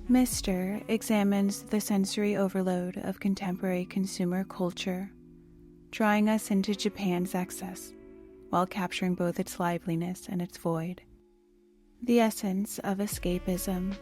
Mr. examines the sensory overload of contemporary consumer culture, drawing us into Japan's excess, while capturing both its liveliness and its void. The essence of escapism.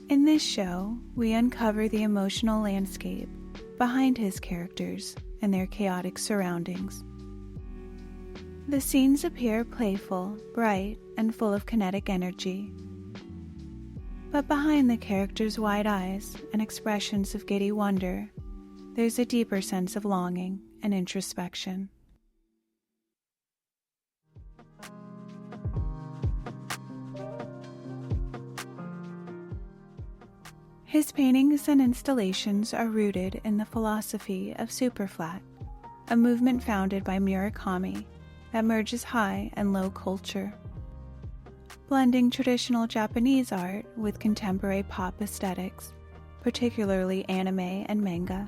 In this show, we uncover the emotional landscape behind his characters and their chaotic surroundings. The scenes appear playful, bright, and full of kinetic energy. But behind the characters' wide eyes and expressions of giddy wonder, there's a deeper sense of longing and introspection. His paintings and installations are rooted in the philosophy of Superflat, a movement founded by Murakami that merges high and low culture, blending traditional Japanese art with contemporary pop aesthetics, particularly anime and manga.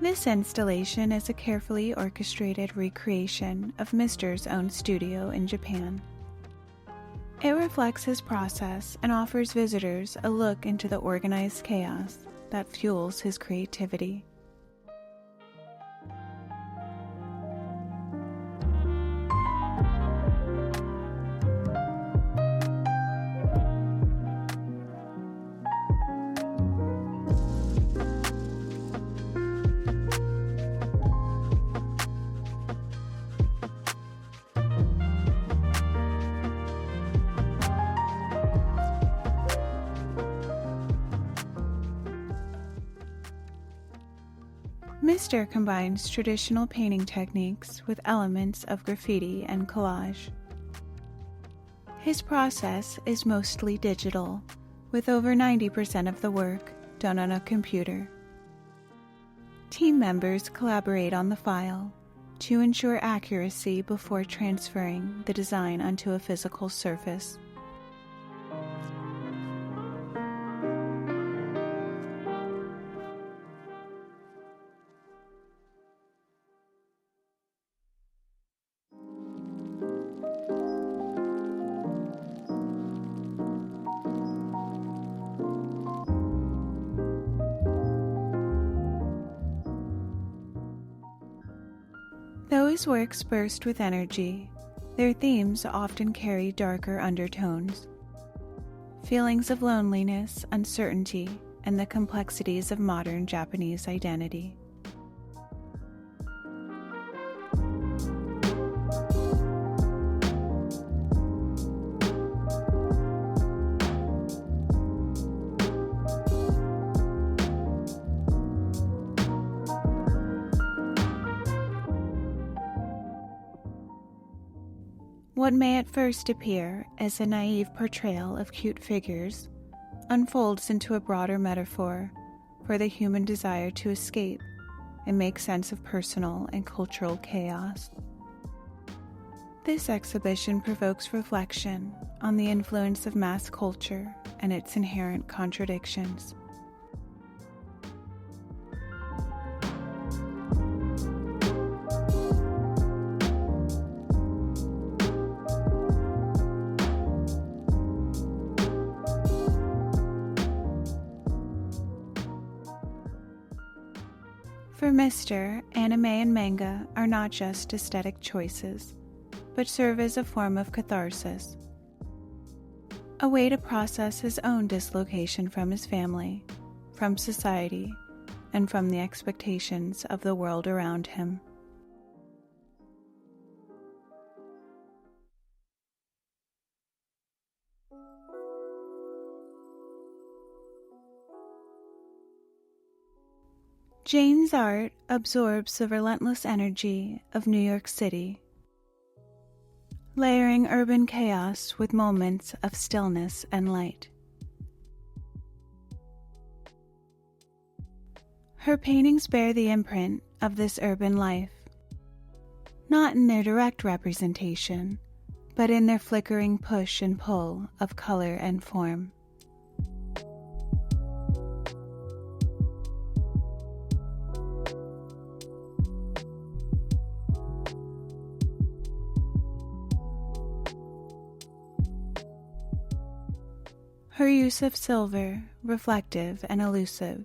This installation is a carefully orchestrated recreation of Mr.'s own studio in Japan. It reflects his process and offers visitors a look into the organized chaos that fuels his creativity. Mr. combines traditional painting techniques with elements of graffiti and collage. His process is mostly digital, with over 90% of the work done on a computer. Team members collaborate on the file to ensure accuracy before transferring the design onto a physical surface. Though his works burst with energy, their themes often carry darker undertones. Feelings of loneliness, uncertainty, and the complexities of modern Japanese identity. What may at first appear as a naive portrayal of cute figures unfolds into a broader metaphor for the human desire to escape and make sense of personal and cultural chaos. This exhibition provokes reflection on the influence of mass culture and its inherent contradictions. For Mr., anime and manga are not just aesthetic choices, but serve as a form of catharsis, a way to process his own dislocation from his family, from society, and from the expectations of the world around him. Jane's art absorbs the relentless energy of New York City, layering urban chaos with moments of stillness and light. Her paintings bear the imprint of this urban life, not in their direct representation, but in their flickering push and pull of color and form. Her use of silver, reflective and elusive,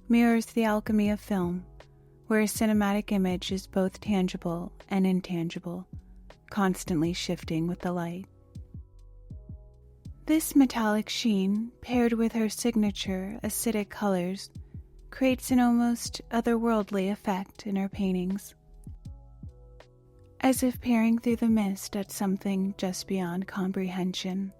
mirrors the alchemy of film, where a cinematic image is both tangible and intangible, constantly shifting with the light. This metallic sheen, paired with her signature acidic colors, creates an almost otherworldly effect in her paintings, as if peering through the mist at something just beyond comprehension.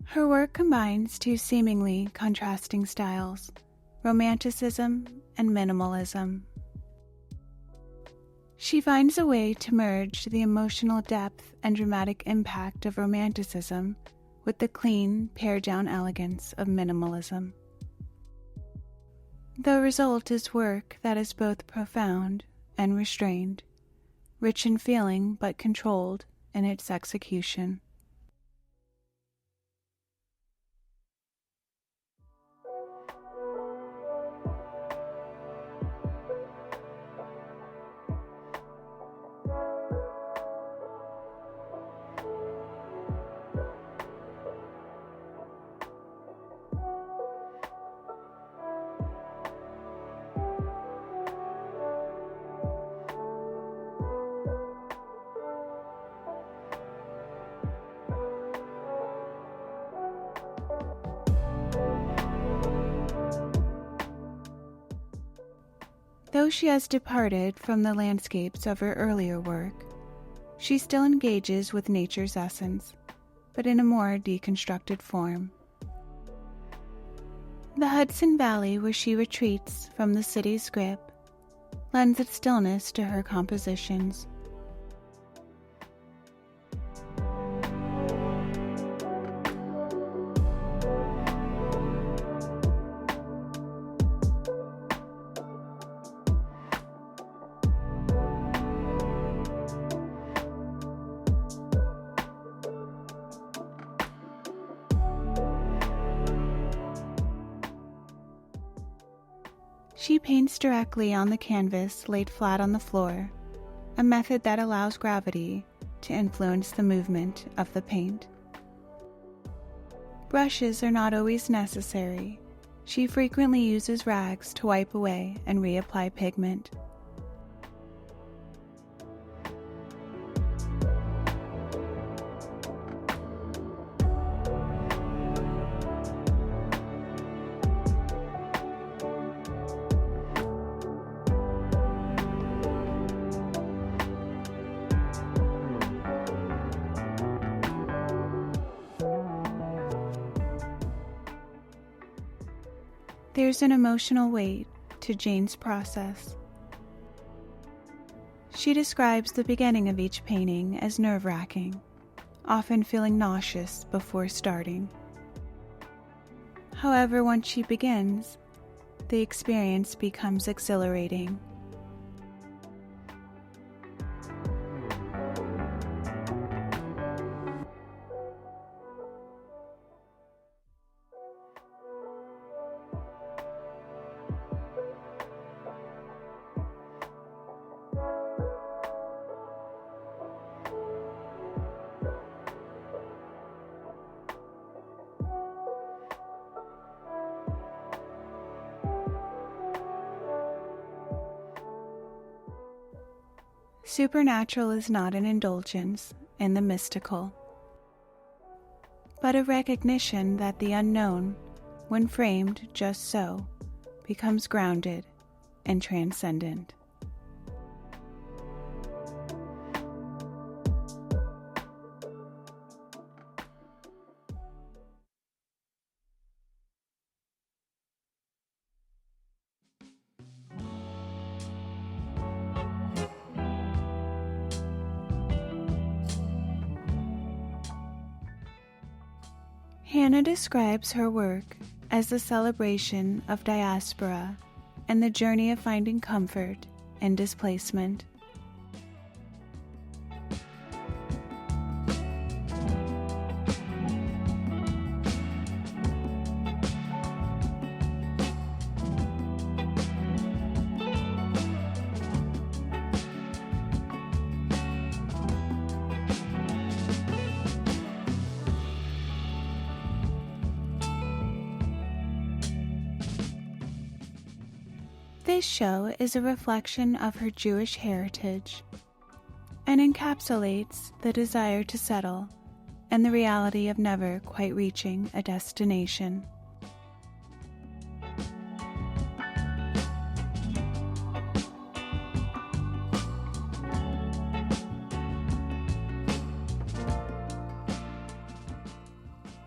Her work combines two seemingly contrasting styles, romanticism and minimalism. She finds a way to merge the emotional depth and dramatic impact of romanticism with the clean, pared-down elegance of minimalism. The result is work that is both profound and restrained, rich in feeling but controlled in its execution. Though she has departed from the landscapes of her earlier work, she still engages with nature's essence, but in a more deconstructed form. The Hudson Valley, where she retreats from the city's grip, lends its stillness to her compositions. She paints directly on the canvas laid flat on the floor, a method that allows gravity to influence the movement of the paint. Brushes are not always necessary. She frequently uses rags to wipe away and reapply pigment. There's an emotional weight to Jane's process. She describes the beginning of each painting as nerve-wracking, often feeling nauseous before starting. However, once she begins, the experience becomes exhilarating. Supernatural is not an indulgence in the mystical, but a recognition that the unknown, when framed just so, becomes grounded and transcendent. Hannah describes her work as the celebration of diaspora and the journey of finding comfort in displacement. This show is a reflection of her Jewish heritage and encapsulates the desire to settle and the reality of never quite reaching a destination.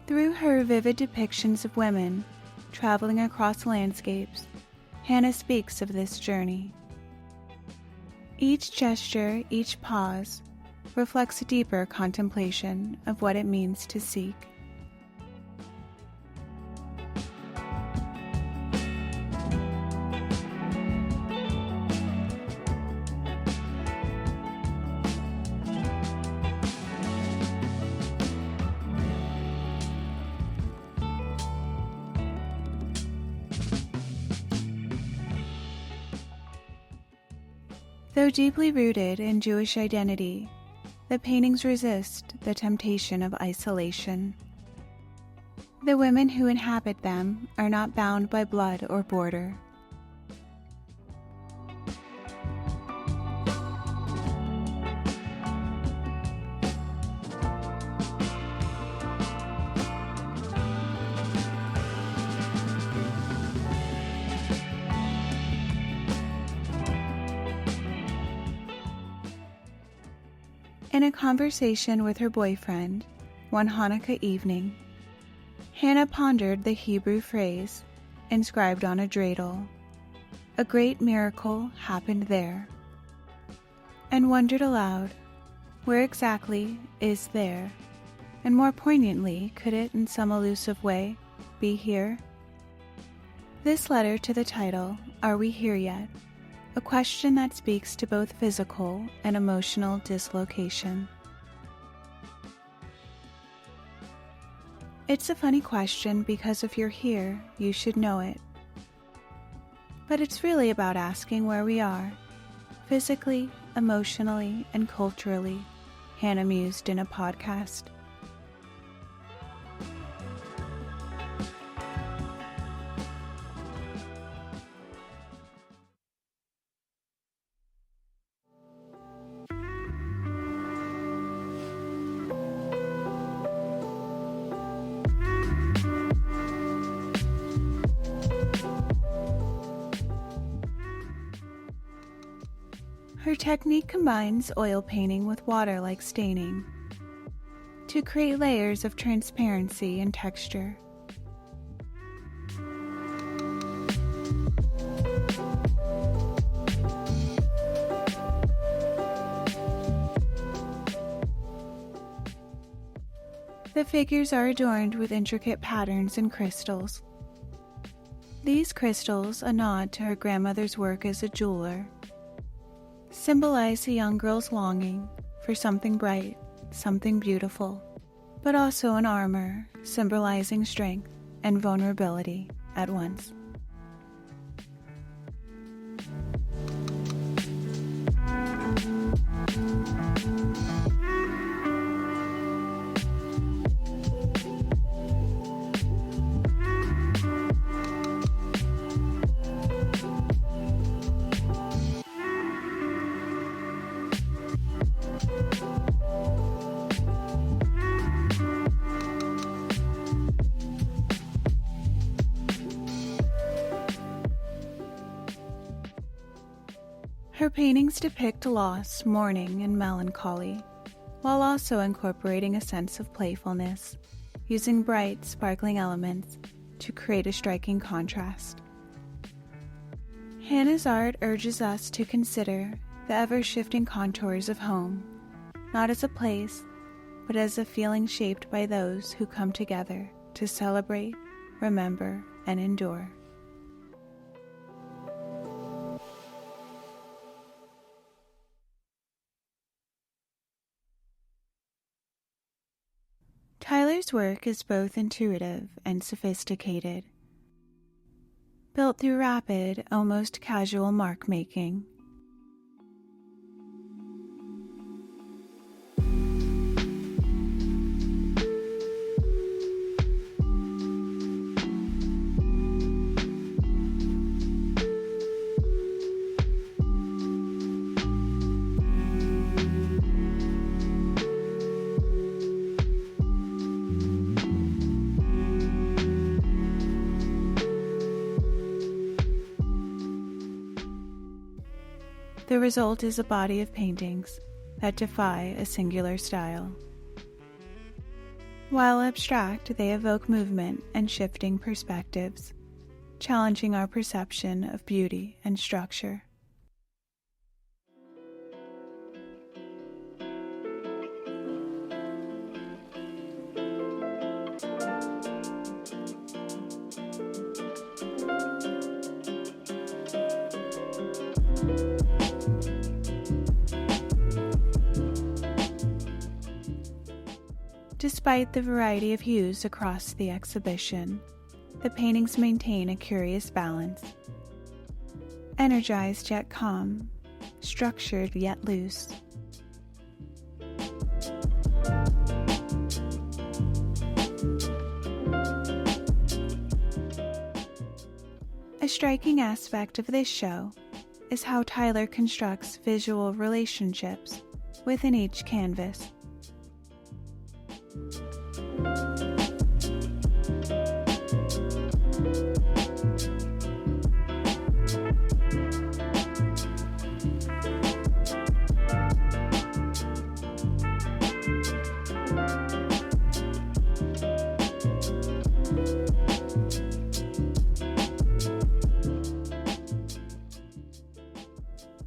Through her vivid depictions of women traveling across landscapes, Hannah speaks of this journey. Each gesture, each pause, reflects a deeper contemplation of what it means to seek. Though deeply rooted in Jewish identity, the paintings resist the temptation of isolation. The women who inhabit them are not bound by blood or border. In a conversation with her boyfriend, one Hanukkah evening, Hannah pondered the Hebrew phrase inscribed on a dreidel, "A great miracle happened there," and wondered aloud, where exactly is there, and more poignantly, could it in some elusive way be here? This led her to the title, "Are We Here Yet?" A question that speaks to both physical and emotional dislocation. It's a funny question because if you're here, you should know it. But it's really about asking where we are, physically, emotionally, and culturally, Hannah mused in a podcast. Her technique combines oil painting with water-like staining to create layers of transparency and texture. The figures are adorned with intricate patterns and crystals. These crystals, a nod to her grandmother's work as a jeweler, symbolize a young girl's longing for something bright, something beautiful, but also an armor symbolizing strength and vulnerability at once. Her paintings depict loss, mourning, and melancholy, while also incorporating a sense of playfulness, using bright, sparkling elements to create a striking contrast. Hannah's art urges us to consider the ever-shifting contours of home, not as a place, but as a feeling shaped by those who come together to celebrate, remember, and endure. Tyler's work is both intuitive and sophisticated, built through rapid, almost casual mark-making. The result is a body of paintings that defy a singular style. While abstract, they evoke movement and shifting perspectives, challenging our perception of beauty and structure. Despite the variety of hues across the exhibition, the paintings maintain a curious balance. Energized yet calm, structured yet loose. A striking aspect of this show is how Tyler constructs visual relationships within each canvas.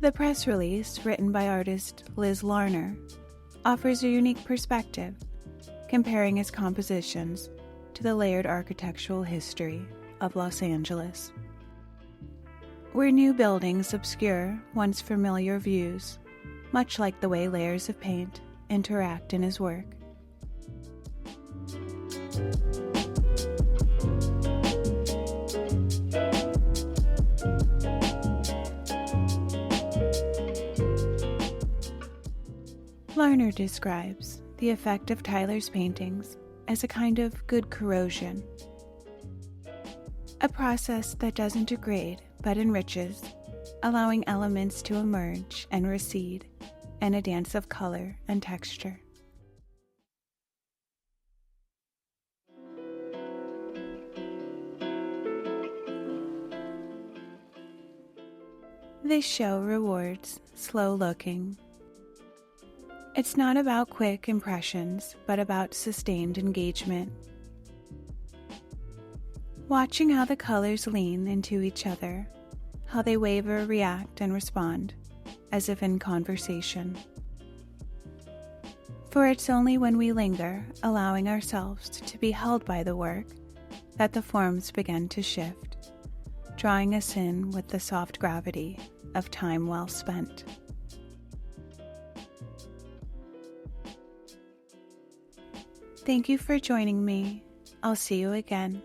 The press release, written by artist Liz Larner, offers a unique perspective, comparing his compositions to the layered architectural history of Los Angeles, where new buildings obscure once familiar views, much like the way layers of paint interact in his work. Larner describes the effect of Tyler's paintings as a kind of good corrosion, a process that doesn't degrade but enriches, allowing elements to emerge and recede in a dance of color and texture. This show rewards slow looking. It's not about quick impressions, but about sustained engagement. Watching how the colors lean into each other, how they waver, react, and respond, as if in conversation. For it's only when we linger, allowing ourselves to be held by the work, that the forms begin to shift, drawing us in with the soft gravity of time well spent. Thank you for joining me. I'll see you again.